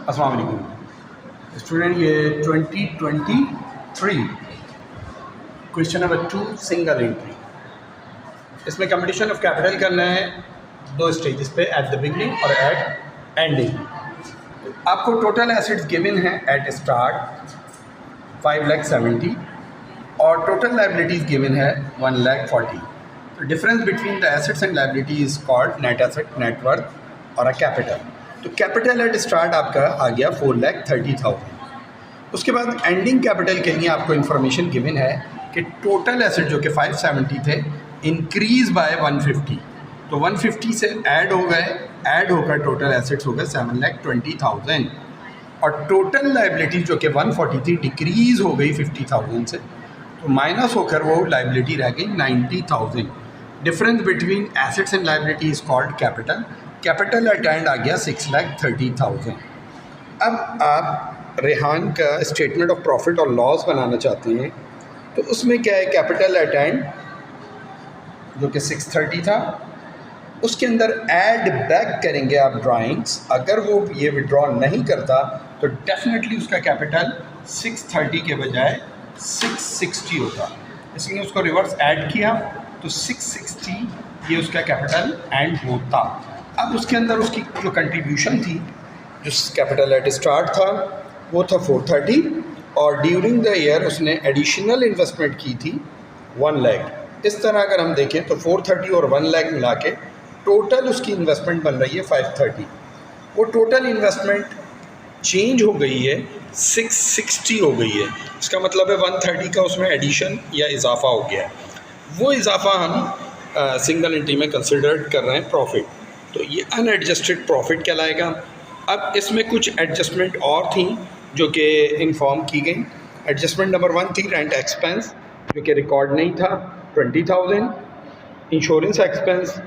अस्सलाम वालेकुम स्टूडेंट, ये 2023 क्वेश्चन नंबर 2 सिंगल एंट्री। इसमें कंपटीशन ऑफ कैपिटल करना है दो स्टेजेस पे, एट द बिगनिंग और एट एंडिंग। आपको टोटल एसेट्स गिवन है एट स्टार्ट 5,70,000 और टोटल लाइबिलिटीज़ गिवन है 1,40,000। तो difference between the assets and liability is called net asset, net worth और अ कैपिटल। तो कैपिटल एट स्टार्ट आपका आ गया 4,30,000। उसके बाद एंडिंग कैपिटल के लिए आपको इन्फॉर्मेशन गिवन है कि टोटल एसेट जो कि 570 थे इंक्रीज़ बाय 150, तो 150 से ऐड होकर टोटल एसेट्स हो गए 7,20,000 और टोटल लाइबिलिटी जो कि 140 थी डिक्रीज़ हो गई 50,000 से, तो माइनस होकर वो लाइबिलिटी रह गई 90,000। Difference between assets and liability is called capital. Capital at end आ गया 6,30,000। अब आप रेहान का स्टेटमेंट ऑफ प्रॉफिट और लॉस बनाना चाहते हैं, तो उसमें क्या है, कैपिटल एट एंड जो कि 630 था, उसके अंदर ऐड बैक करेंगे आप ड्राइंग्स। अगर वो ये विड्रॉ नहीं करता तो डेफिनेटली उसका कैपिटल 630 के बजाय 660 होता, इसलिए उसको रिवर्स ऐड किया तो 660 ये उसका कैपिटल एंड होता। अब उसके अंदर उसकी जो कंट्रीब्यूशन थी, जो कैपिटल एट स्टार्ट था वो था 430 और ड्यूरिंग द ईयर उसने एडिशनल इन्वेस्टमेंट की थी 1 लाख। इस तरह अगर हम देखें तो 430 और 1 लाख मिला के टोटल उसकी इन्वेस्टमेंट बन रही है 530। वो टोटल इन्वेस्टमेंट चेंज हो गई है 660 हो गई है। इसका मतलब है 130 का उसमें एडिशन या इजाफा हो गया है। वो इजाफा हम सिंगल एंट्री में कंसिडर कर रहे हैं प्रॉफिट, तो ये अनएडजस्टेड प्रॉफिट कहलाएगा। अब इसमें कुछ एडजस्टमेंट और थी जो कि इन्फॉर्म की गई। एडजस्टमेंट नंबर 1 थी रेंट एक्सपेंस जो कि रिकॉर्ड नहीं था 20,000, इंश्योरेंस एक्सपेंस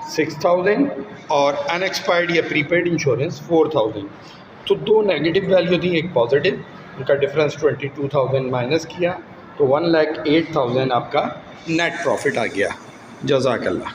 6,000 और अनएक्सपायर्ड या प्रीपेड इंश्योरेंस 4,000। तो दो नेगेटिव वैल्यू थी, एक पॉजिटिव, उनका डिफरेंस 22,000 माइनस किया तो 1,08,000 आपका नेट प्रॉफिट आ गया। जज़ाकल्लाह।